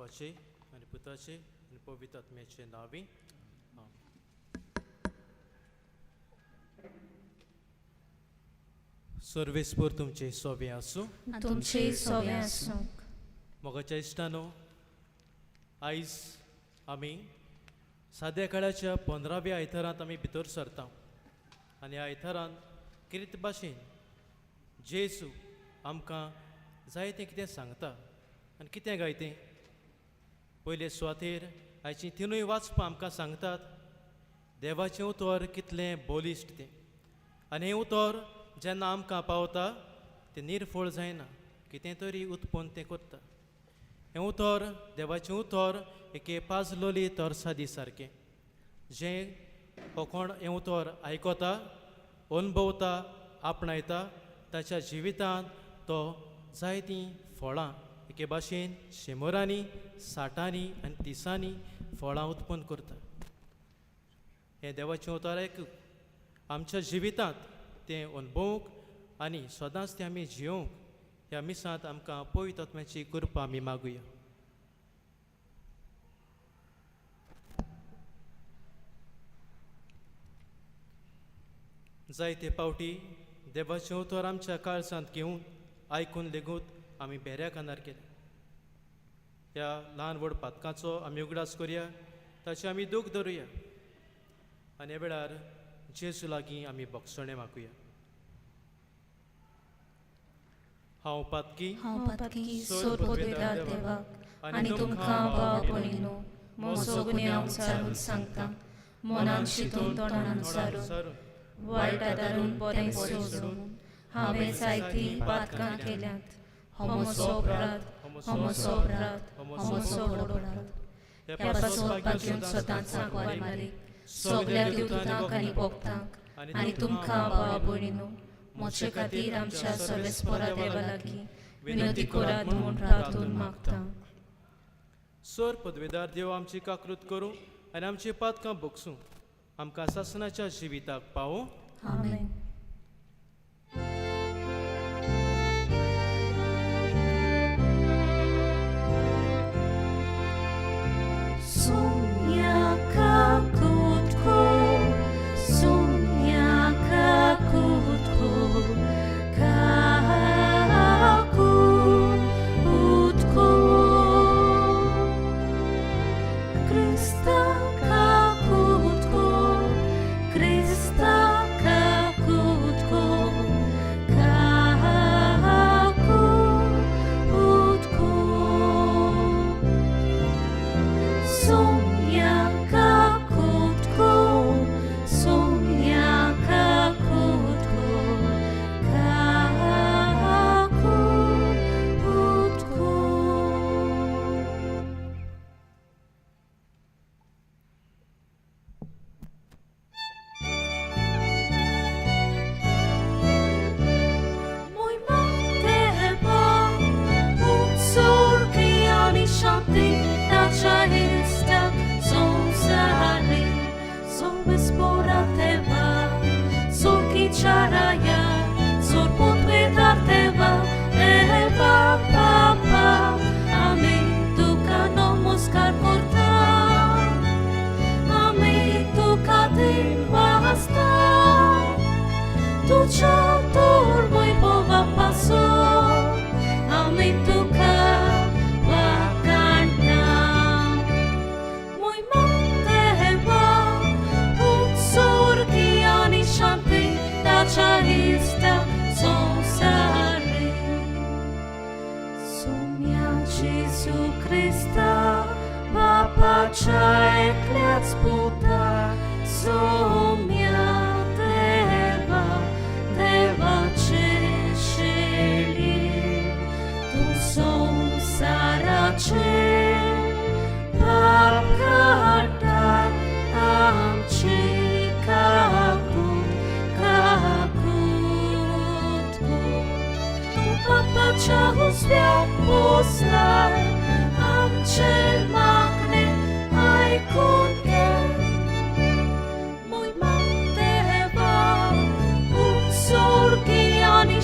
देवाचे आनी पुताचे आनी पवित्र आत्म्याचे नावी सर्वेस्पर तुमचे सोबे आसूं तुमचे सोबे आसूं मोगाच्या इश्टानो आयज आमी साद्या काळाच्या 15व्या आयतारांत आमी भितर सरता आनी ह्या आयतारांत कितें भाशेन जेजू आमकां जायतें कितें सांगता आनी कितें गाय तें पयले सुवातेर आयचीं तिनूय वाचपां आमकां सांगतात देवाचें उतर कितलें बोलिश्ट तें आनी हें उतर जेन्ना आमकां पावता तें निर्फळ जायना कितें तरी उत्पन्न तें करता हें उतर देवाचें उतर एके पाजलोली तोरसादी सारकें जें हो कोण हें उतर आयकता अनुभवता आपणायता ताच्या जिवितांत तो जायतीं फळां एके भाशेन 100 60 आनी 30 फळां उत्पन्न करता हें देवाचें उतर आयकूंक आमच्या जिवितांत तें अनुभवूंक आनी सदांच तें आमी जियोंक ह्या मिसांत आमकां पवित्र आत्म्याची कृपा आमी मागुया. जायते पावटी देवाचें उतर आमच्या काळजांत घेवन आयकून लेगून आमी बेऱ्या कानार केले ह्या ल्हान व्हड पातकांचो आमी उगडास करया ताचे आमी दूख धरुया आनी ह्या वेळार जेजू लागीं आमी भक्षणे मागुया. हांव पातकी सोर पदवेदार देवाक आनी तुमकां भावपणीनो म्हजो गुन्यांव हांव चालून सांगता मनान चिंतून तोंडान सारून वायटादारून बरें सोडून हांवें जायतीं पातकां केल्यांत हो म्हजो अपराध हो म्हजो अपराध हो म्हजो अपराध ह्या पासोवपाक घेवन सदांच सांगवारी मारीक सगळ्या दिवतांक आनी भोगतांक आनी तुमकां भावा भयणीनो म्हजे खातीर आमच्या सर्वेस्परा देवा लागीं विनंती करात म्हूण प्रार्थून मागता. सोर पदवेदार देव आमची काकृत करूं आनी आमची पातकां भोगसूं आमकां सासणाच्या जिविताक पावूं. आमेन.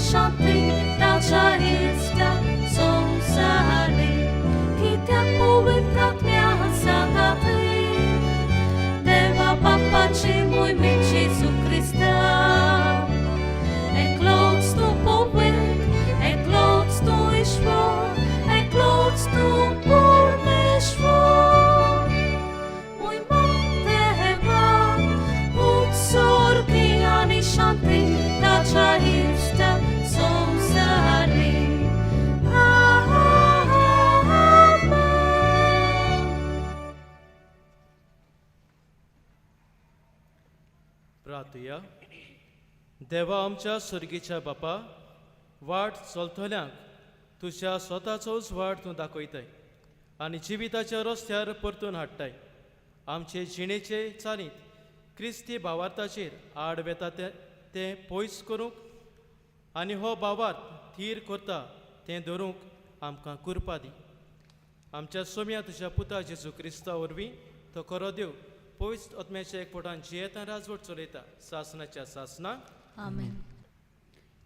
Shanti, Dacha Ista, Som Sahare, Kitya Poet प्रार्थुया. देवा आमच्या स्वर्गीच्या बापा, वाट चलतल्यांक तुज्या स्वताचोच वाट तूं दाखयताय आनी जिविताच्या रस्त्यार परतून हाडटाय. आमचे जिणेचे चालीत क्रिस्ती भावार्थाचेर आड वेता तें पयस करूंक आनी हो भावार्थ थीर करता तें धरूंक आमकां कृपा दी. आमच्या सोम्या तुज्या पुता जेजू क्रिस्ता वरवीं तो खरो देव पयस आत्म्याच्या एकपोटान जियेता राजवट चलयता सासणाच्या सासनाक. आमेन.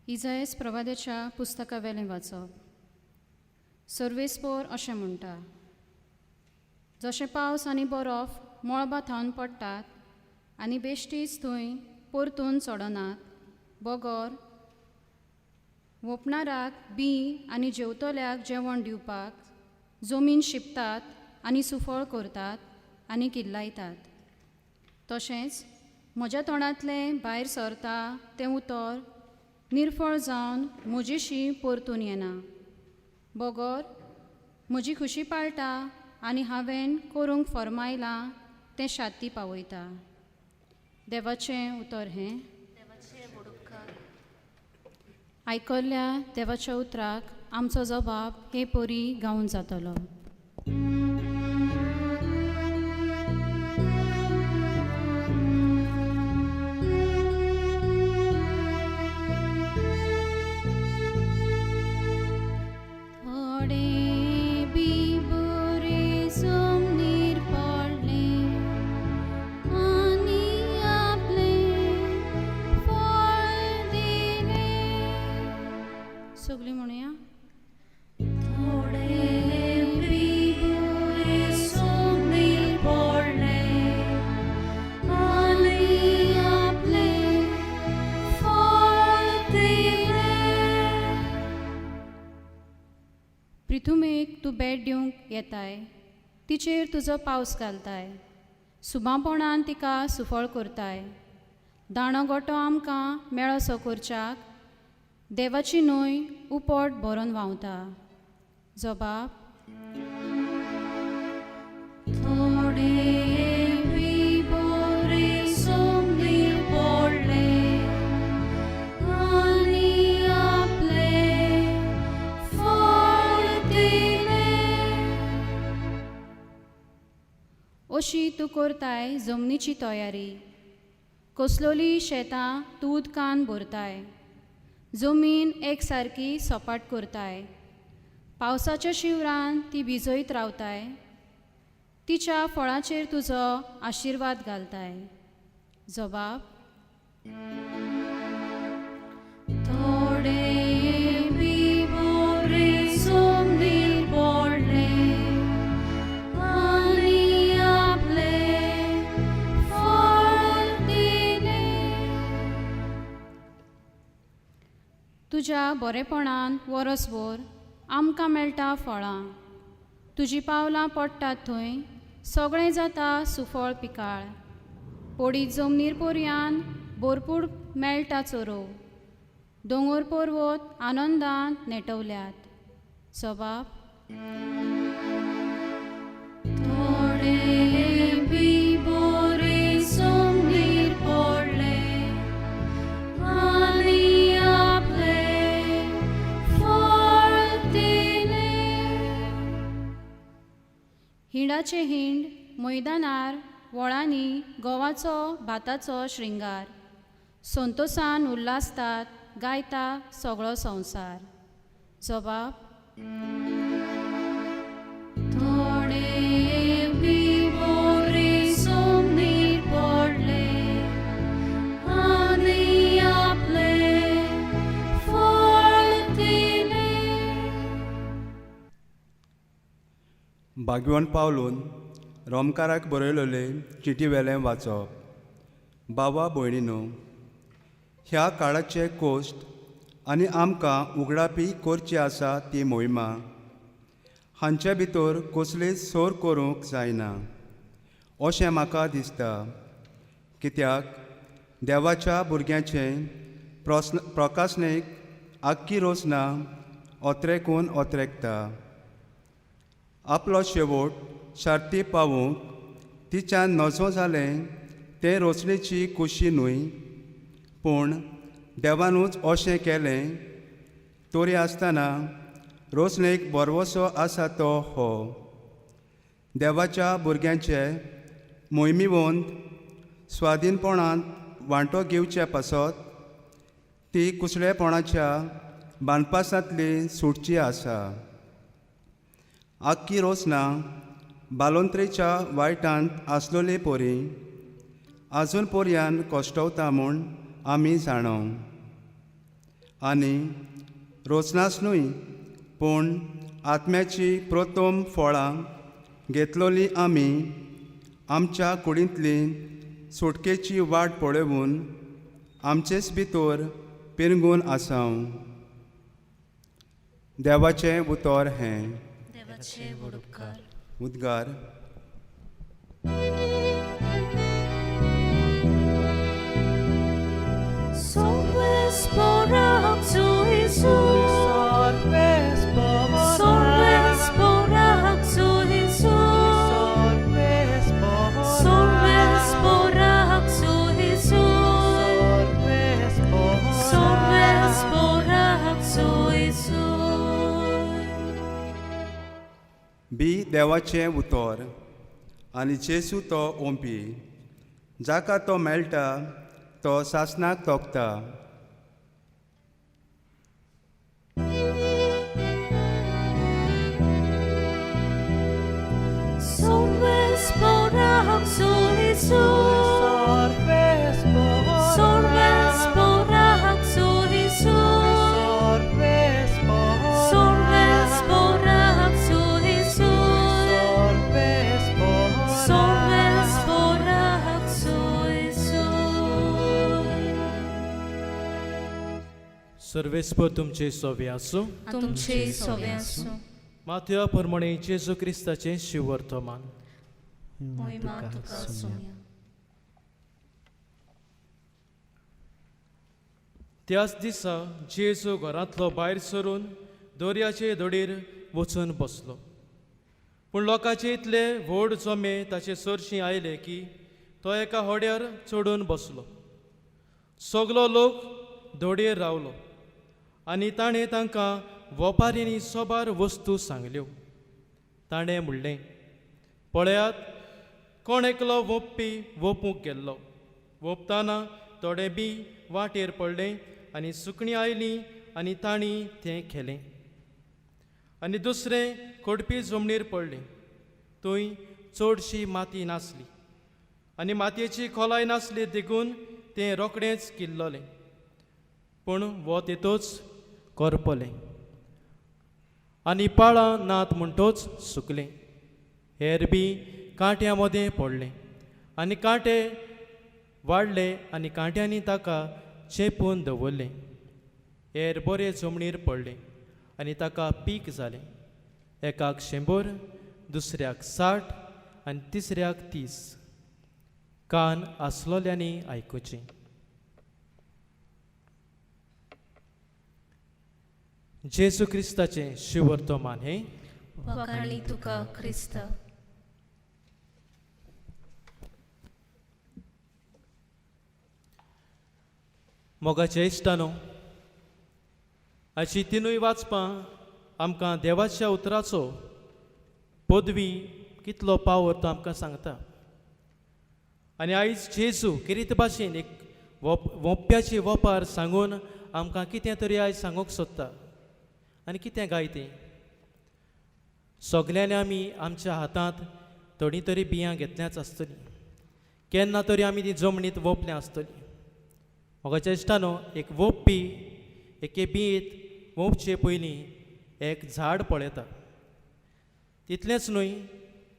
इजायस प्रवाद्याच्या पुस्तका वेलें वाचप. सर्वेस्पोर अशें म्हणटा, जशें पावस आनी बरफ मळबां थावन पडटात आनी बेश्टीच थंय परतून चडनात, बगर वोपणाराक बी आनी जेवतल्याक जेवण दिवपाक जमीन शिंपतात आनी सुफळ करतात आनी किल्लायतात, तशेंच म्हज्या तोंडांतलें भायर सरता तें उतर निर्फळ जावन म्हजीशी परतून येना. बगर म्हजी खुशी पाळटा आनी हांवें करूंक फरमायलां तें शाती पावयता. देवाचें उतर हें. आयकल्ल्या देवाच्या उतराक आमचो जबाब हे परी गावन जातलो. सगळीं म्हणुया. प्रिथुमेक तूं भेट दिवंक येताय, तिचेर तुजो पावस घालताय, सुबांपणान तिका सुफळ करताय. दाणो गोटो आमकां मेळसो करच्याक देवाची न्हंय उपोट भरून व्हांवता. जबाब. अशी तूं करताय जमनीची तयारी, कसलोली शेतां तूं उदकान भरताय, जमीन एक सारकी सपाट करताय, पावसाच्या शिवरान ती भिजयत रावताय, तिच्या फळांचेर तुजो आशिर्वाद घालताय. जबाब. तुज्या बरेपणान वरसभर आमकां मेळटा फळां, तुजी पावलां पडटात थंय सगळें जाता सुफळ पिकाळ. पडीत जमनीर पर्यान भरपूर मेळटा चोरो, दोंगर पर्वत आनंदान नेटवल्यात. जबाब. हिंडाचे हिंड मैदानार वळांनी गोवाचो भाताचो श्रिंगार, संतोसान उल्हासतात गायता सगळो संवसार. जबाब. भाग्यवान पावलून रोमकाराक बरयलेले चिटी वेलें वाचप. बाबा भयणीनो, ह्या काळाचे कोश्ट आनी आमकां उगडापी करची आसा ती मोहिमा हांचे भितर कसलीच सोर करूंक जायना अशें म्हाका दिसता. कित्याक देवाच्या भुरग्याचे प्रकाशनेक आख्खी रोसना ओत्रेकून ओत्रेकता. आपलो शेवट शार्ती पावूंक तिच्यान नजो जालें ते रोचणेची खोशी न्हय, पूण देवानूच अशें केलें तोरी आसतना रोसणेक बरवसो आसा तो हो देवाच्या भुरग्यांचे मोहिमेवंत स्वाधीनपणांत वांटो घेवचे पासत ती कुसळेपणाच्या बांदपासांतली सुटची आसा. आख्खी रोसनां बालोंत्रेच्या वायटांत आसलोली पोरी आजून पर्यान कोश्टवता म्हूण आमी जाणव. आनी रोसनासनूय पूण आत्म्याची प्रथम फळां घेतलोली आमी आमच्या कुडींतली सुटकेची वाट पळोवन आमचेच भितर पिरगून आसाव. देवाचें उतर हें. देवाचे उपकार. उद्गार. Salves Barak zu Jesus. Salves Barak zu Jesus. Salves Barak zu Jesus. Salves Barak zu Jesus. बी देवाचें उतर आनी जेसू तो ओंपी जाका तो मेळटा तो सासनाक तोखता. Salves Barak zu Jesus. Salves Barak zu Jesus. Salves Barak zu Jesus. Salves Barak zu Jesus. सर्वेस्पर तुमचे सोवे आसूं. तुमचे सोवे आसूं. माथ्या प्रमाणे जेजू क्रिस्ताचें शिवर्तमान. महिमा तुका आसूं. त्याच दिसा जेजू घरांतलो भायर सरून दोर्याचे दडीर वचून बसलो. पूण लोकांचे इतले व्हड जमे ताचे सरशीं आयले की तो एका होड्यार चडून बसलो. सगलो लोक दोडयेर रावलो आनी ताणें तांकां वेपाऱ्यांनी सोबार वस्तू सांगल्यो. ताणें म्हणलें, पळयात, कोण एकलो वोपपी वोपूंक गेल्लो. वोपताना थोडे बी वाटेर पडले आनी सुकणीं आयलीं आनी तांणी तें केलें. आनी दुसरें खोडपी जमनीर पडलें. थंय चडशी माती नासली आनी मातयेची खोलाय नासली देखून तें रोखडेंच किल्लोलें. पूण वो तेतूच करपलें आनी पाळां नात म्हणटोच सुकलें. हेर बी कांट्यां मदें पडलें आनी कांटे वाडले आनी कांट्यांनी ताका चेपून दवरलें. हेर बरे जमनीर पडलें आनी ताका पीक जालें. एकाक 100, दुसऱ्याक 60 आनी तिसऱ्याक 30. कान आसलोल्यांनी आयकुचें. जेजू क्रिस्ताचें शिवर्तमान हें. वखाणी तुका क्रिस्त. मोगाचे इश्टानो, हाची तिनूय वाचपां आमकां देवाच्या उतराचो पदवी कितलो पावर तो आमकां सांगता. आनी आयज जेजू किरीत भाशेन एक वोंप्याची वोपार सांगून आमकां कितें तरी आयज सांगूंक सोदता. आनी कितें गाय तें सगल्यांनी आमी आमच्या हातांत थोडीं तरी बियां घेतल्याच आसतलीं. केन्ना तरी आमी ती जमनींत वोपल्या आसतलीं. मोगाच्या इश्टानो, एक वोपपी एके बीत वोपचे पयलीं एक झाड पळयता. तितलेंच न्हय,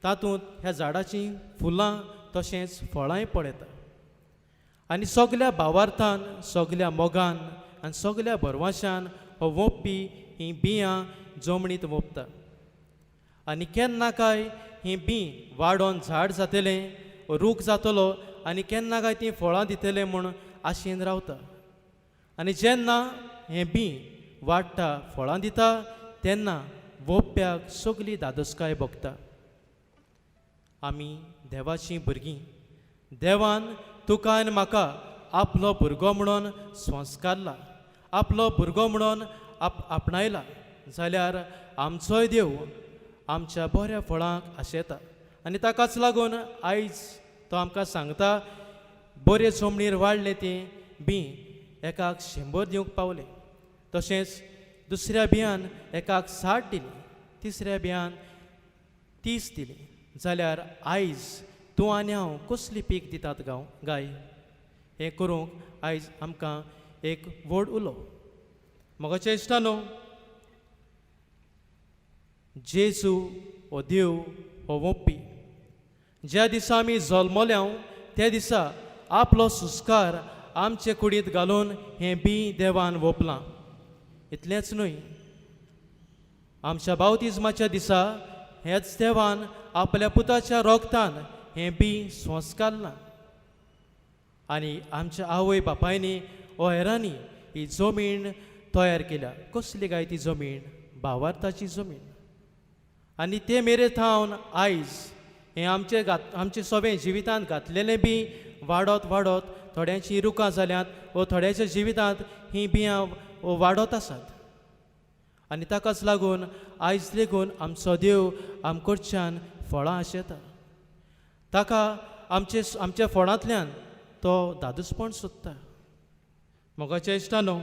तातूंत ह्या झाडाचीं फुलां तशेंच फळांय पळयता. आनी सगल्या भावार्थान, सगल्या मोगान आनी सगल्या भरवशान हो वोपपी हीं बियां जमनींत वोपता. आनी केन्ना काय हीं बीं वाडोन झाड जातलें, रूख जातलो आनी केन्ना काय तीं फळां दितलें म्हूण आशेन रावता. आनी जेन्ना हें बी वाडटा, फळां दिता, तेन्ना वोपप्याक सगली दादोसकाय भोगता. आमी देवाचीं भुरगीं. देवान तुका आनी म्हाका आपलो भुरगो म्हणून संस्कारला, आपलो भुरगो म्हणून आपणायला, जाल्यार आमचोय देव आमच्या बऱ्या फळांक आशेता. आनी ताकाच लागून आयज तो आमकां सांगता, बरे जमनीर वाडले ती बी एकाक 100 दिवंक पावले. तशेंच दुसऱ्या बियान एकाक 60 दिली, तिसऱ्या बियान 30 दिली. जाल्यार आयज तूं आनी हांव कसली पीक दितात गाय, हें करूंक आयज आमकां एक व्हड उलो. मोगाच्या इश्टानो, जेजू हो देव हो मोप्पी. ज्या दिसा आमी जल्मल्या त्या दिसा आपलो सुस्कार आमचे कुडींत घालून हें बी देवान ओपलां. इतलेंच न्हय, आमच्या बावतिजमाच्या दिसा हेच देवान आपल्या पुताच्या रोगतान हें बी संस्कारलां. आनी आमच्या आवय बापायनी ओ हेरांनी ही जमीन तयार केल्या. कसली काय ती जमीन? भावार्थाची जमीन. आनी ते मेरे थावन आयज हें आमचे सगळें जिवितांत घातलेलें बी वाडत वाडत थोड्यांची रुखां जाल्यात, वो थोड्याच्या जिवितांत ही बियां वाडत आसात. आनी ताकाच लागून आयज लेगून आमचो देव आमकडच्यान फळां आशेता. ताका आमच्या फळांतल्यान तो दादूसपण सोदता. मोगाच्या इश्टानो,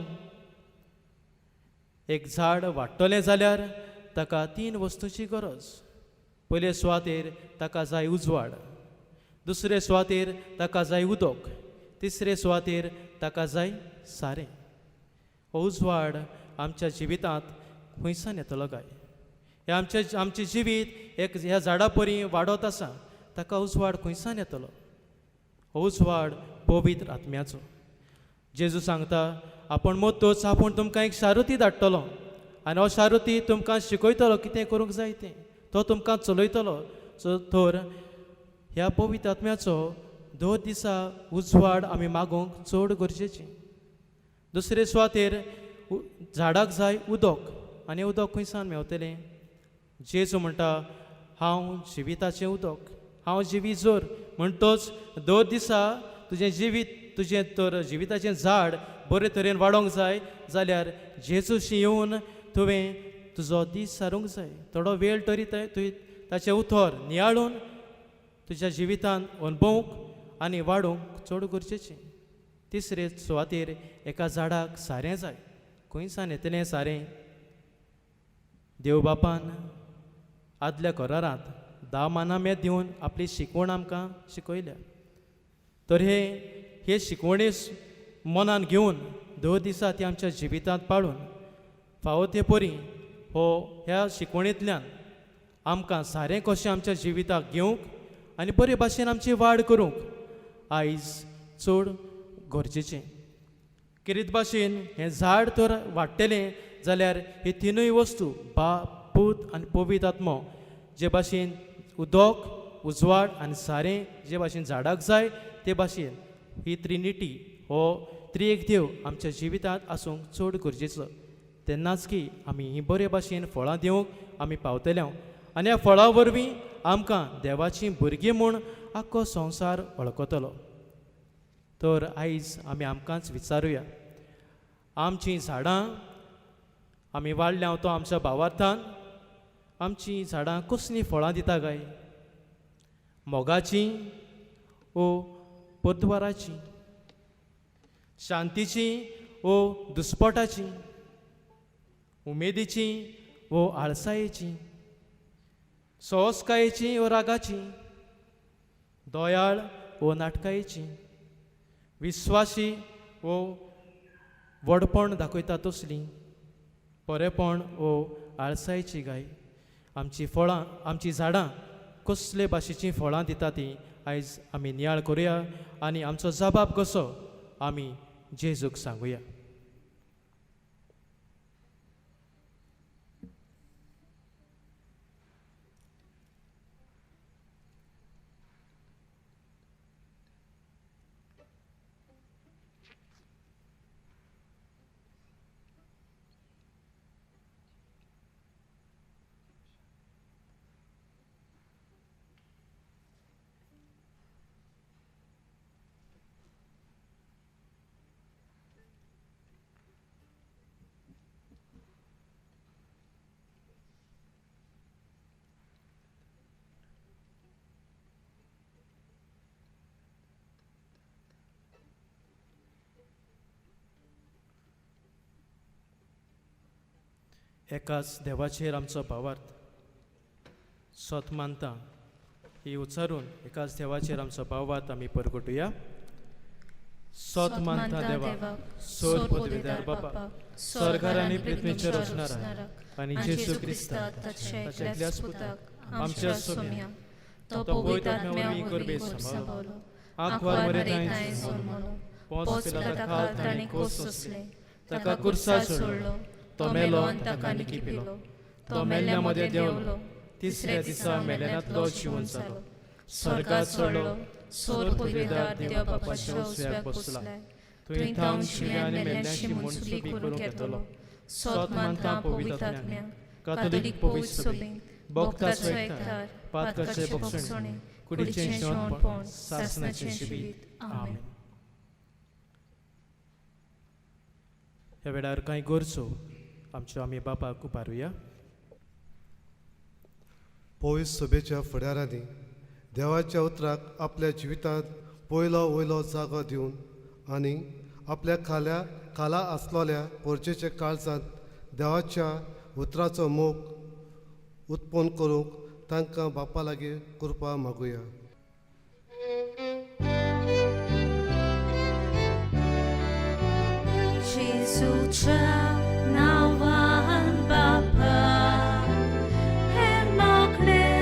एक झाड वाडटलें जाल्यार ताका 3 वस्तूची गरज. पयले सुवातेर ताका जाय उजवाड, दुसरे सुवातेर ताका जाय उदक, तिसरे सुवातेर ताका जाय सारें. हो उजवाड आमच्या जिवितांत खंयसान येतलो काय? हे आमचें जिवीत एक ह्या झाडा परी वाडत आसा, ताका उजवाड खंयसान येतलो? हो उजवाड पवित्र आत्म्याचो. जेजू सांगता, आपूण मोतूच आपूण तुमकां एक शारुती धाडटलो आनी हो शारुती तुमकां शिकयतलो कितें करूंक जाय तें. तो तुमकां चलयतलो. तर ह्या पवित्र आत्म्याचो दर दिसा उजवाड आमी मागूंक चड गरजेचें. दुसरे सुवातेर झाडाक जाय उदक, आनी उदक खंयसान मेवतलें? जेजू म्हणटा, हांव जिविताचें उदक, हांव जिवी जोर. म्हणटोच दर दिसा तुजें तर जिविताचें झाड बरे तरेन वाडोंक जाय जाल्यार जेजूशी येवन तुवें तुजो दीस सारूंक जाय. थोडो वेळ तरी तुवें ताचें उतर नियाळून तुज्या जिवितांत अणभवूंक आनी वाडोवंक चड गरजेचें. तिसरे सुवातेर एका झाडाक सारें जाय. खंयसान येतलें सारें? देव बापान आदल्या करारांत 10 मानामे दिवन आपली शिकवण आमकां शिकयल्या. तर हे शिकवणी मनान घेवन दर दिसा ती आमच्या जिवितांत पाळून फावो ते परी ह्या शिकवणींतल्यान आमकां सारें कशें आमच्या जिविताक घेवंक आनी बरे भाशेन आमची वाड करूंक आयज चड गरजेचें. किरीत भाशेन हें झाड तर वाडटलें जाल्यार ही 3 वस्तू बाप, पूत आनी पवित्र आत्मो जे भाशेन उदक, उजवाड आनी सारें जे भाशेन झाडाक जाय ते भाशेन ही ट्रिनिटी हो त्रिएक देव आमच्या जिवितांत आसूंक चड गरजेचो. तेन्नाच की आमी ही बरे भाशेन फळां दिवंक आमी पावतले. आनी ह्या फळां वरवीं आमकां देवाची भुरगीं म्हूण आख्खो संवसार वळखतलो. तर आयज आमी आमकांच विचारुया, आमचीं झाडां आमी वाडल्या तो आमच्या भावार्थान आमचीं झाडां कसलीं फळां दिता काय? मोगाचीं वो पद्वाराचीं? शांतीचीं वो दुस्पटाचीं? उमेदीचीं वो आळसायेचीं? सोसकायेचीं वो रागाचीं? दोयाळ वो नाटकायेचीं? विस्वासी वो व्हडपण दाखयता तसलीं? बरेपण वो आळसायेची गाय? आमची झाडां कसले भाशेचीं फळां दिता तीं आयज आमी नियाळ करुया आनी आमचो जबाब कसो आमी जेजूक सांगुया. एकाच देवाचेर आमचो भावार्थ सत मानता ही उच्चारून एकाच देवाचेर आमचो भावार्थ आमी परगटुया. सत मानता देवा सोर पदवीदार बापा स्वर्गार आनी पृथ्वीचेर रचणारा आनी जेसू क्रिस्ता ताच्या एकल्याच पुताक आमच्या सोम्या तो पवित्र आत्म्यावरवी गर्भेत सांबाळलो आंखवार मरे ताणें जल्मलो पोंच पिलाता खाल ताणें कोस सोंसले ताका कुर्सार सोडलो तो मेलो आनी ताका निकी पिलो तो मेल्ल्या मदें देंवलो तिसऱ्या दिसा मेल्यांतलो जिवन जालो स्वर्गात सोडलो सोर पदवीदार देवा बापाच्या उजव्याक बसला थंय थांवन जिव्या आनी मेल्ल्यांची मनसुबी करून घेतलो. सत मानता पवित्र आत्म्या कातोलीक पवित्र सभेन भोगताचो एकठार पातकाचे भक्षणे कुडीचें जेवणपण सासणाचें जिवीत. आमेन. ह्या वेळार कांय गरजो आमच्यो आमी बापाक उबारुया. पवित्र सभेच्या फुडाऱ्यांनी देवाच्या उतराक आपल्या जिवितांत पयलो वयलो जागो दिवन आनी आपल्या खाला आसलोल्या पोरचेच्या काळजांत देवाच्या उतराचो मोग उत्पन्न करूंक तांकां बापा लागीं कृपा मागुया. जेजूच्या नांवान बापा हे मागणें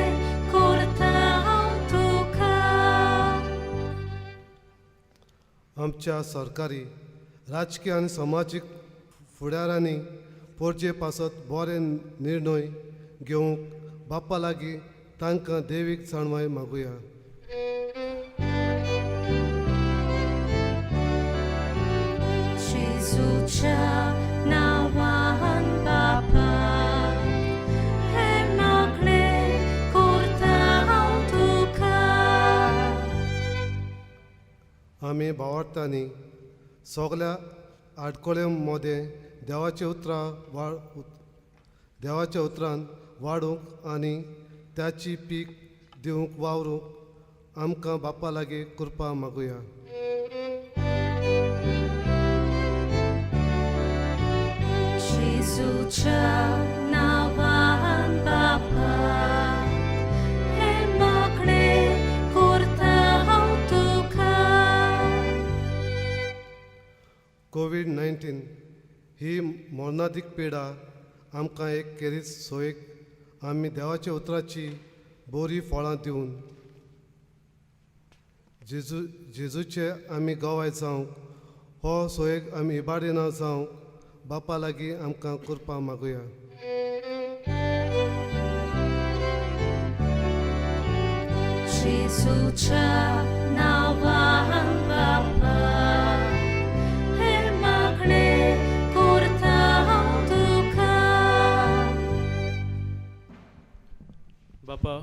करता हांव तुका. आमच्या सरकारी राजकीय आनी समाजीक फुडाऱ्यांनी पोरचे पासत बरे निर्णय घेवंक बापा लागीं तांकां देवीक जाणवाय मागुया. जेजूच्या नांवान बापा हे मागणें करता हांव तुका. आमी भावार्थांनी सगल्या आडकोळ्यां मदें देवाच्या उतरान वाडूंक आनी त्याची पीक दिवंक वावरूंक आमकां बापा लागीं कृपा मागुया. जेजूच्या नांवान बापा हे मागणें करता हांव तुका. कोविड-19 ही मरणादीक पिडा आमकां एक केरीत सोयेक आमी देवाच्या उतराची बरी फळां दिवन जेजूचे आमी गवाय जावंक हो सोयेक आमी इबाडिना जावंक बापा लागीं आमकां कृपा मागुया. जेजूच्या नांवान बापा हे मागणें करता हांव तुका. बापा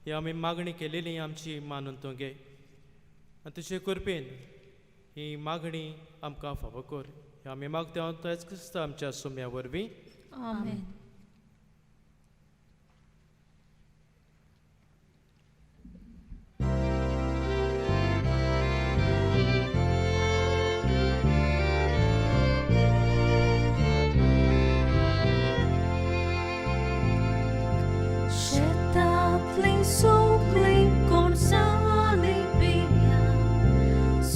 ही आमी मागणी केलेली आमची मानून तूं घे आनी तुजे कृपेन ही मागणी आमकां फावो कर. ही आमी मागता तेच क्रिस्त आमच्या सोम्या वरवीं. आमेन. Shetatli sokli konsani pia,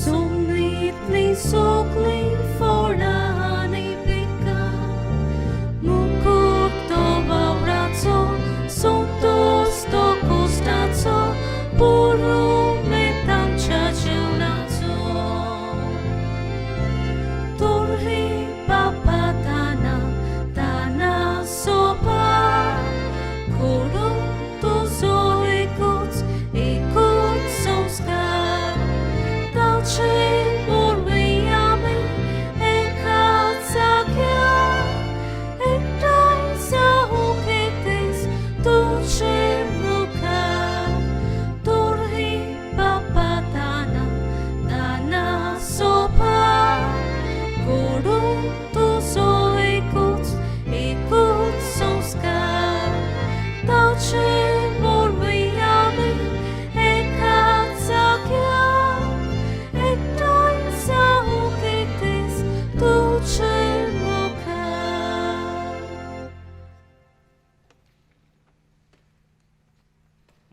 somnitli sokli fornani pika, muko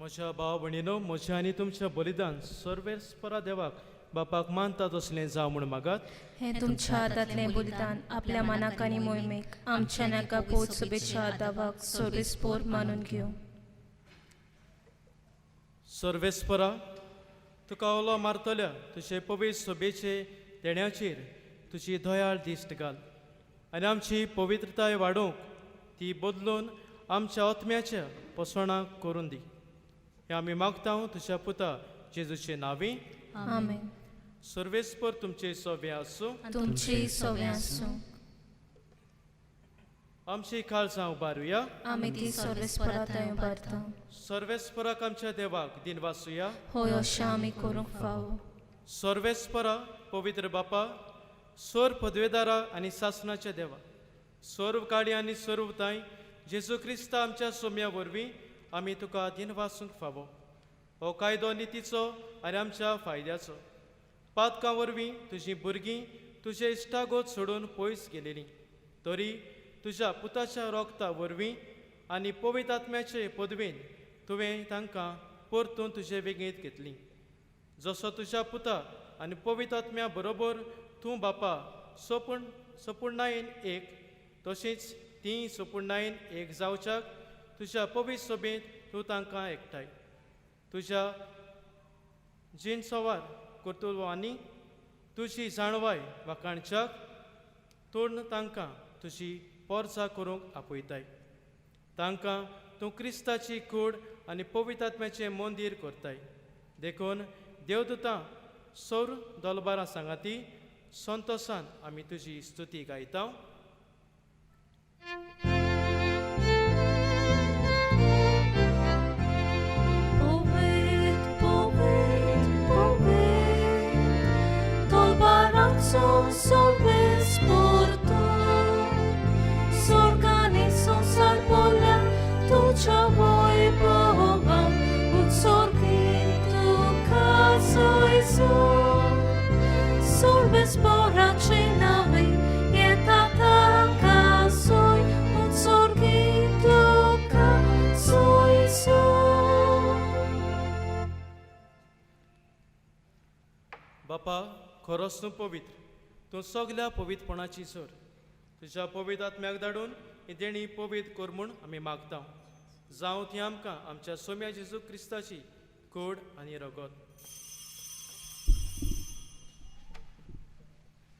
म्हज्या भाव भणीनो, म्हजें आनी तुमचें बलिदान सर्वेस्परा देवाक बापाक मानता तसलें जावं म्हूण मागात. हे तुमच्या हातांतलें बलिदान आपल्या मनाक आनी मोहिमेक आमच्या नाका पोट सभेच्या दावाक सर्वेस्पोर मानून घेवं. सर्वेस्परा, तुका ओलो मारतल्या तुजे पवित्र सभेचे देण्याचेर तुजी दयाळ दिश्ट घाल आनी आमची पवित्रताय वाडोवंक ती बदलून आमच्या आत्म्याच्या पसणाक करून दी. हे आमी मागता तुज्या पुता जेजूचे नांवी. आमेन. सर्वेस्पर तुमचे सव्या आसूं. तुमची सवय आसूं. आमची काळजां उबारुया. आमी ती सर्वेस्पराताय उबारता. सर्वेस्पराक आमच्या देवाक दिन वाचुया. होय अशें आमी करूंक फावो. सर्वेस्परा पवित्र बापा, सोर पदवेदारा आनी सासणाच्या देवा, सर्व काळी आनी सर्वताय जेजू क्रिस्ता आमच्या सोम्या वरवीं आमी तुका दिन वाचूंक फावो. हो कायदो नितीचो आनी आमच्या फायद्याचो. पातकां वरवीं तुजीं भुरगीं तुजे इश्टागोत सोडून पयस गेलेलीं, तरी तुज्या पुताच्या रोगता वरवीं आनी पवित्र आत्म्याचे पदवेन तुवें तांकां परतून तुजे वेगळीत घेतलीं. जसो तुज्या पुता आनी पवित्र आत्म्या बरोबर तूं बापा सपूर्णायेन एक, तशींच तीं सपूर्णायेन एक जावच्याक तुज्या पवित्र सभेंत तूं तांकां एकठांय. तुज्या जिनसवार कर्तुत्वांनी तुजी जाणवाय वाखाणच्याक तोड तांकां तुजी पोरसां करूंक आपयताय. तांकां तूं क्रिस्ताची कूड आनी पवित्र आत्म्याचें मंदीर करताय. देखून देवदूतां सौर दलबारां सांगाती संतोशान आमी तुजी स्तुती गायता. बापा, खरोच तूं पवित्र. तूं सगल्या पवित्रपणाची सर. तुज्या पवित्र आत्म्याक धाडून ही देणी पवित्र कर म्हूण आमी मागता. जावं ती आमकां आमच्या सोम्या जेजू क्रिस्ताची कूड आनी रगत.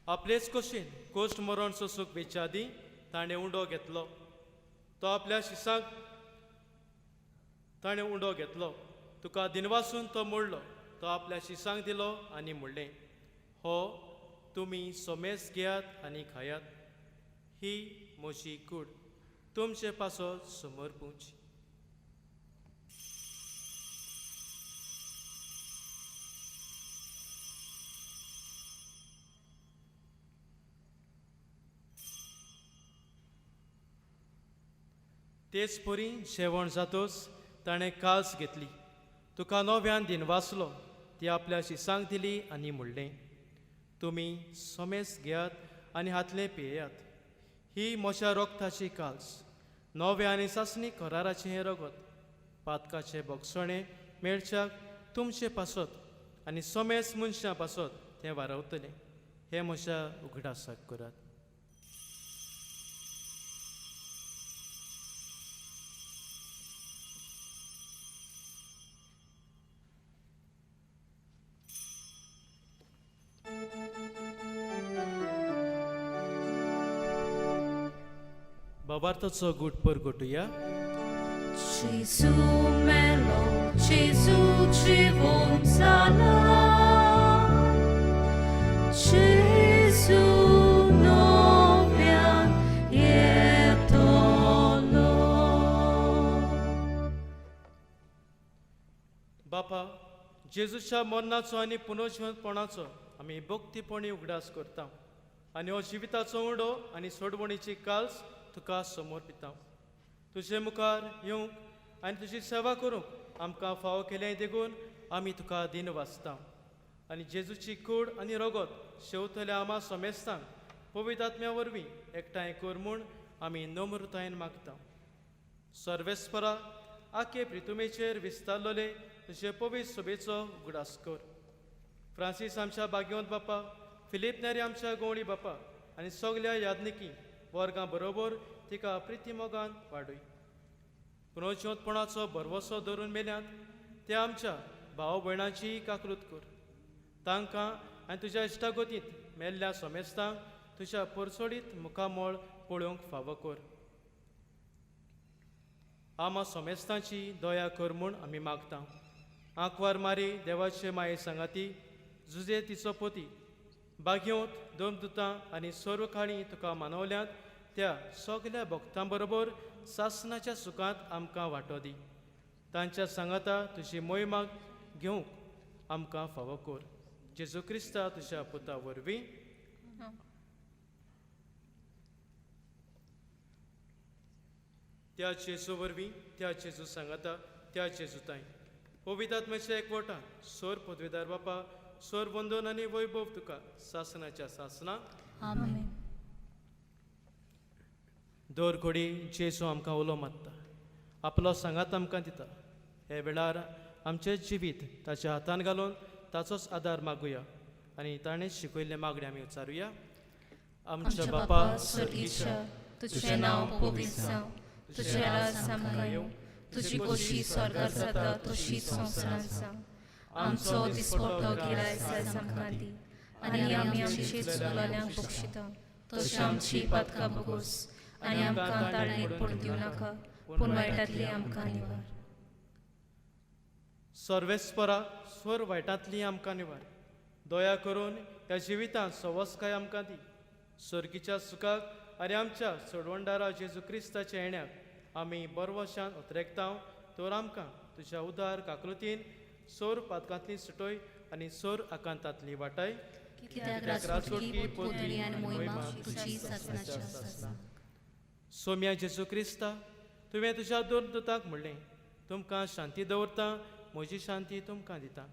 आपलेच कशेन कोश्ट मरण सोसूंक वेच्या आदी ताणें उंडो घेतलो. तो आपल्या शिसाक ताणें उंडो घेतलो. तुका दिनवासून तो मोडलो. तो आपल्या शिसांक दिलो आनी म्हणलें, हो तुमी सोमेस घेयात आनी खायात. ही म्हजी कूड. तुमचे पासत समोर पुंच. तेच परी जेवण जातोच ताणें कास घेतली. तुका नव्यान दिन वाचलो. ती आपल्या शिसांक दिली आनी म्हणलें, तुमी सोमेस घेयात आनी हातलें पियेयात. ही म्हज्या रोगताची काल्स, नवे आनी सासणी कराराचें हें रगत. पातकाचें भोगसणें मेळच्याक तुमचे पासत आनी सोमेस मनशां पासत तें वारवतलें. हें म्हज्या उगडासाक करात. बाबार्थाचो गूट परगोटुया. Gesù melo, Gesù ciwącala, Gesù nowian jetolo. बापा, जेजूच्या मरणाचो आनी पुनर्जीवनपणाचो आमी भक्तीपणी उगडास करता आनी हो जिविताचो उंडो आनी सोडवणीची काल्स तुका समर्पिता. तुजे मुखार येवंक आनी तुजी सेवा करूंक आमकां फावो केलें देखून आमी तुका दिन वाचता. आनी जेजूची कूड आनी रगत शेवतल्या आमा सोमेस्तांक पवित्र आत्म्या वरवीं एकठांय कर म्हूण आमी नम्रतायेन मागता. सर्वेस्परा, आखे प्रितुमेचेर विस्तारलोले तुजे पवित्र सोबेचो उगडास कर. फ्रांसीस आमच्या भाग्यवंत बापा, फिलीप नेरी आमच्या गवळी बापा आनी सगल्या यादनिकी वर्गां बरोबर तिका प्रिती मोगान वाडय. पुनोच्योतपणाचो भरवसो धरून मेल्यांत त्या आमच्या भाव भयणांची काकलूत कर. तांकां आनी तुज्या इश्टागोतींत मेल्ल्या सोमेस्तांक तुज्या परसोडीत मुखामोळ पळोवंक फावो कर. आमा सोमेस्तांची दया कर म्हूण आमी मागता. आंकवार मारी देवाचे माये सांगाती, जुजे तिचो पोती, भाग्योत दोमदुतां आनी सर्व काळी तुका मानवल्यांत त्या सगल्या भक्तां बरोबर सासणाच्या सुखांत आमकां वांटो दी. तांच्या सांगाता तुजी मोहिमाक घेवंक आमकां फावो कर. जेजू क्रिस्ता तुज्या पुता वरवीं त्या जेजू वरवीं त्या जेजू सांगाता त्या जेजू ताई पवित्र आत्म्याच्या एकवटान सोर पदवीदार बापा, सोर वंदन आनी वैभव तुका सासणाच्या सासनाक आमेन. दर घडी जेजू आमकां उलो मारता, आपलो सांगात आमकां दिता. हे वेळार आमचें जिवीत ताच्या हातान घालून ताचोच आदार मागुया आनी ताणें शिकयल्ले मागणे आमी उचारुया. आमच्या बापा स्वर्गीय, तुझे नाव पवित्र जावं, तुझे राज आमकां येवं, तुजी खोशी स्वर्गार जाता तशीच संवसारांत जावं. आमचो दिसपट्टो गिरायक आयज आमकां दी आनी आमी आमची चुकलेल्यांक बक्षिता तशी आमची पातकां बगोस आनी आमकां ताळणेत पडूं दिवं नाका पूण वायटांतली आमकां निवार. सर्वेस्परा स्वर वायटांतली आमकां निवार. दया करून ह्या जिवितांत सवस्काय आमकां दी. सर्गीच्या सुखाक आनी आमच्या सोडवणदारा जेजू क्रिस्ताच्या येण्याक आमी बरवशान उतरेकतांव तर आमकां तुज्या उदार काकलुतीन सोर पातकांतली सुटोय आनी सोर आकांतांतली वाटाय. कित्याक राजवटकी, पोतणी आनी मोहिमा तुजी सासणाची आसा. सोम्या जेजू क्रिस्ता, तुवें तुज्या दोन दुतांक म्हणलें, तुमकां शांती दवरता, म्हजी शांती तुमकां दिता.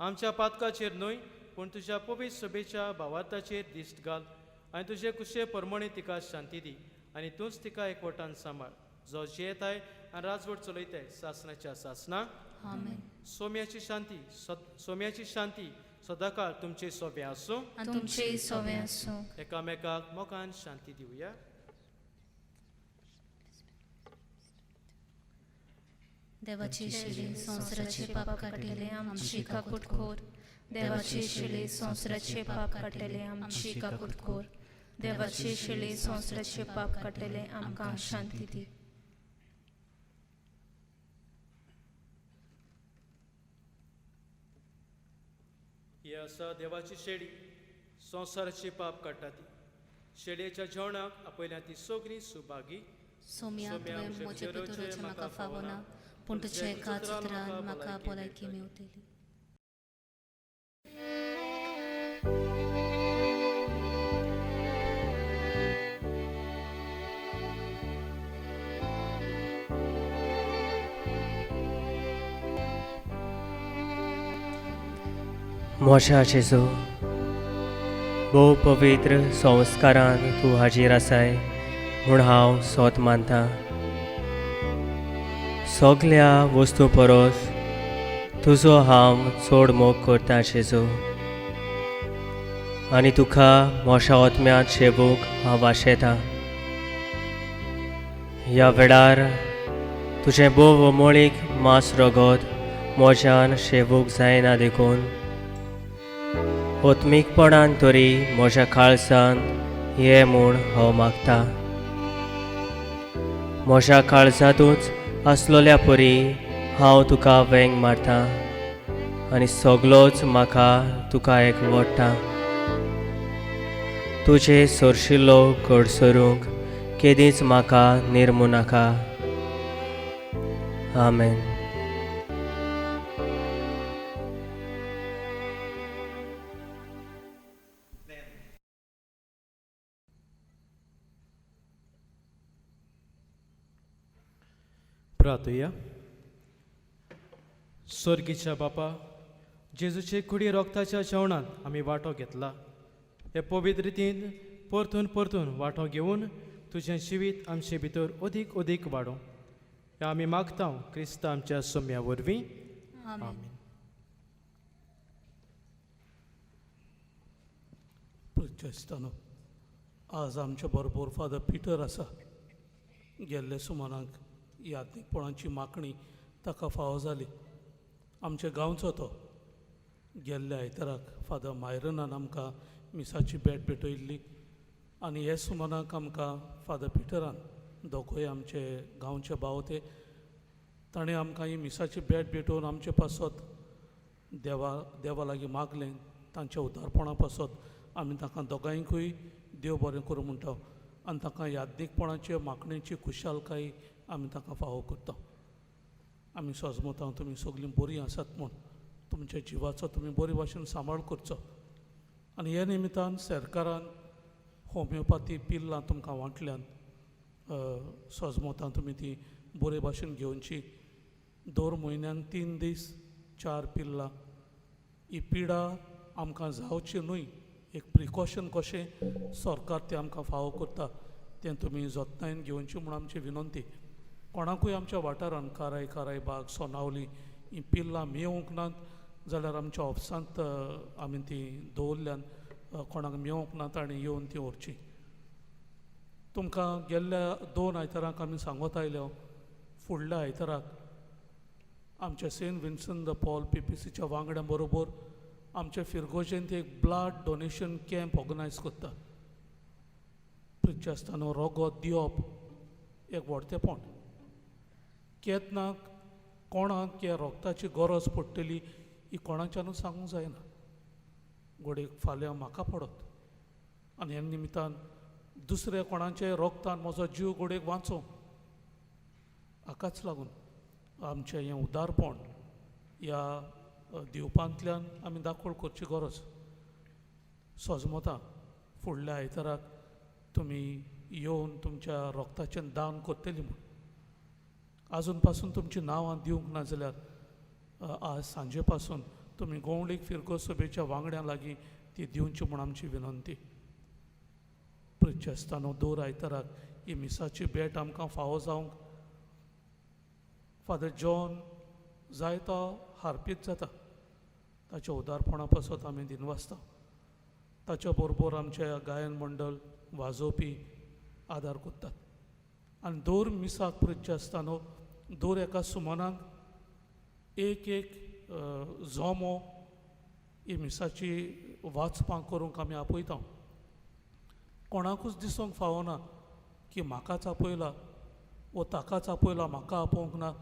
आमच्या पातकाचेर न्हय पूण तुज्या पवित्र सभेच्या भावार्थाचेर दिश्ट घाल आनी तुजे कुशे परमणे तिका शांती दी आनी तूंच तिका एकवटान सांबाळ, जो जियेताय आनी राजवट चलयताय सासणाच्या सासनाक. आमेन. सोम्याची शांती सदाकाळ तुमचे सोबे आसूं आनी तुमचेय सोबे आसूं. एकामेकाक मोगान शांती दिवया. देवाची शिले संवसाराचे पाप काटिले आमची काकूट खोर. देवाची शिले संवसाराचे पाप काटिले आमची काकूट खोर. देवाची शिले संवसाराचे पाप काटिले आमकां शांती दी. ही आसा देवाची शेळी, संवसाराची पाप काडटा ती. शेळयेच्या जेवणाक आपयल्या ती सगळीं सुभागी. सोम्या तुवें म्हजे भितरूच म्हाका फावना पूण तुजे एका उतरान म्हाका भलायकी मेवतली. मोशा जेजू, भोव पवित्र संस्कारान तूं हाजीर आसाय म्हूण हांव सोत मानतां. सगल्या वस्तू परस तुजो हांव चड मोग करतां जेजू आनी तुका मोशा ओतम्यांत शेवूंक हांव वाशेतां. ह्या वेळार तुजें बोव मोळीक मास रगत म्हज्यान शेवूंक जायना देखून ओत्मीकपणान तरी म्हज्या काळजांत ये म्हूण हांव मागतां. म्हज्या काळजांतूच आसलोल्या परी हांव तुका वेंग मारतां आनी सगलोच म्हाका तुका एकवडटा. तुजे सोरशिल्लो घड सरूंक केदींच म्हाका निर्मू नाका. आमेन. प्रार्थया. स्वर्गीच्या बापा, जेजूचे कुडी रोगताच्या जेवणात आमी वांटो घेतला. हे पवित्र रितीन परतून परतून वांटो घेवन तुजें जिवीत आमचे भितर अदीक अदीक वाडो. हे आमी मागता क्रिस्त आमच्या सोम्या वरवीं आमेन. प्रचेस्तानो आज आमच्या बरोबर फादर पिटर आसा. गेल्ले सुमाराक यात्नीकपणाची मागणी ताका फावो जाली. आमच्या गांवचो तो गेल्ल्या आयताराक फादर मायरनान आमकां मिसाची भेट भेटयल्ली आनी हे सुमाराक आमकां फादर पिटरान दोगूय आमचे गांवचे बावते ताणें आमकां ही मिसाची भेट भेटोवन आमचे पासत देवा लागीं मागलें. तांच्या उदारपणा पासत आमी ताका दोगांयकूय देव बरें करूं म्हणटा आनी ताका यादनीकपणाचे मागणेची खुशालकाय आमी ताका फावो करता. आमी सोजमता तुमी सगळीं बरीं आसात म्हूण तुमच्या जिवाचो तुमी बरे भाशेन सांबाळ करचो. आनी हे निमित्तान सरकारान होमिओपॅथी पिल्लां तुमकां वांटल्यान सोजमता तुमी ती बरे भाशेन घेवची. दर म्हयन्याक 3 दीस 4 पिल्लां. ही पिडा आमकां जावची न्हय एक प्रिकॉशन कशें सरकार तें आमकां फावो करता तें तुमी जतनायेन घेवची म्हूण आमची विनंती. कोणाकूय आमच्या वाठारान काराय बाग सोनावली ही पिल्लां मेळोवंक नात जाल्यार आमच्या ऑफिसांत आमी ती दवरल्यान कोणाक मेळोवंक नात आनी येवन ती व्हरची. तुमकां गेल्ल्या 2 आयताराक आमी सांगत आयल्या फुडल्या आयताराक आमच्या सेंट विन्संट द पॉल PPCच्या वांगड्यां बरोबर आमच्या फिरगोशेंत एक ब्लड डोनेशन कॅम्प ऑर्गनायज करता. प्रिचास्तानो रगत दिवप एक व्हडतेपण. केन्नाक कोणाक ह्या रगताची गरज पडटली ही कोणाच्यानूच सांगूंक जायना. घोडयेक फाल्यां म्हाका पडत आनी ह्या निमित्तान दुसऱ्या कोणाचे रगतान म्हजो जीव घोडयेक वाचोवंक हाकाच लागून आमचें हें उदारपण ह्या दिवपांतल्यान आमी दाखोळ करची गरज. सोजमता फुडल्या आयताराक तुमी येवन तुमच्या रगताचें दान करतलीं म्हूण. आजून पासून तुमची नांवां दिवंक ना जाल्यार आज सांजे पासून तुमी गोंवळीक फिरको सभेच्या वांगड्यां लागीं ती दिवची म्हूण आमची विनंती. प्रचेस्तानो दर आयताराक ही मिसाची भेट आमकां फावो जावंक फादर जॉन जायतो हार्पीत जाता. ताच्या उदारपणा पासत आमी दिनवासता. ताच्या बरोबर आमचे गायन मंडळ वाजोवपी आदार करतात. आनी दर मिसाक प्रचेस्तानो दर एका सुमनाक एक जोमो ही मिसाची वाचपां करूंक आमी आपयता. कोणाकूच दिसूंक फावना की म्हाकाच आपयला वो ताकाच आपयला म्हाका आपोवंक ना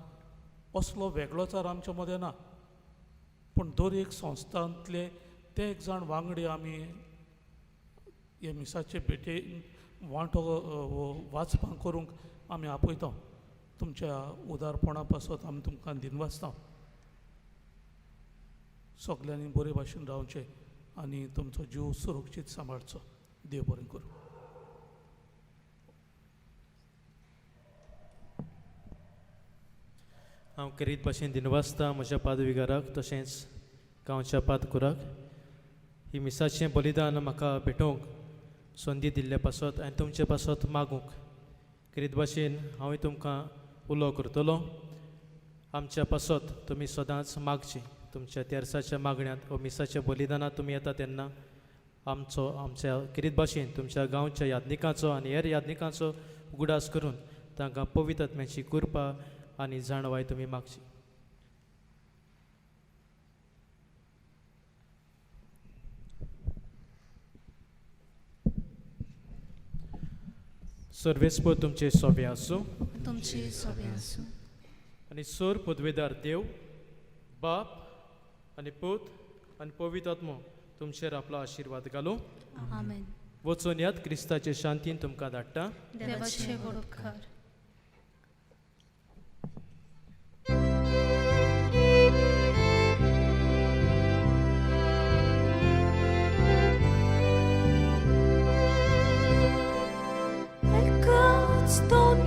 असलो वेगळोचार आमच्या मदें ना. पूण दर एक संस्थांतले ते एक जाण वांगडी आमी हे मिसाचे भेटेन वांटो वाचपां करूंक आमी आपयता. तुमच्या उदारपणा पासत आमी तुमकां दिनवासता. सगल्यांनी बरे भाशेन रावचें आनी तुमचो जीव सुरक्षीत सांबाळचो. देव बरें करूं. हांव करीत भाशेन दिनवासता म्हज्या पादविकाराक तशेंच गांवच्या पादकुराक ही मिसाचें बलिदान म्हाका भेटोवंक संदी दिल्ल्या पासत आनी तुमचे पासत मागूंक करीत भाशेन हांवूय तुमकां उलो करतलो. आमच्या पासत तुमी सदांच मागची. तुमच्या तेर्साच्या मागण्यांत व मिसाच्या बलिदानांत तुमी येता तेन्ना आमच्या करीत भाशेन तुमच्या गांवच्या यादनिकांचो आनी हेर यादनिकांचो उगडास करून तांकां पवित्र आत्म्याची कृपा आनी जाणवाय तुमी मागची. सर्वेस्पर तुमचे सोबे आसूं तुमची सोबे आसूं. आनी सोर पदवेदार देव बाप आनी पूत आनी पवित्र आत्मो तुमचेर आपलो आशिर्वाद घालूं. आमेन. वचून यात क्रिस्ताचे शांतीन तुमकां धाडटा. देवाचे उपकार. God's done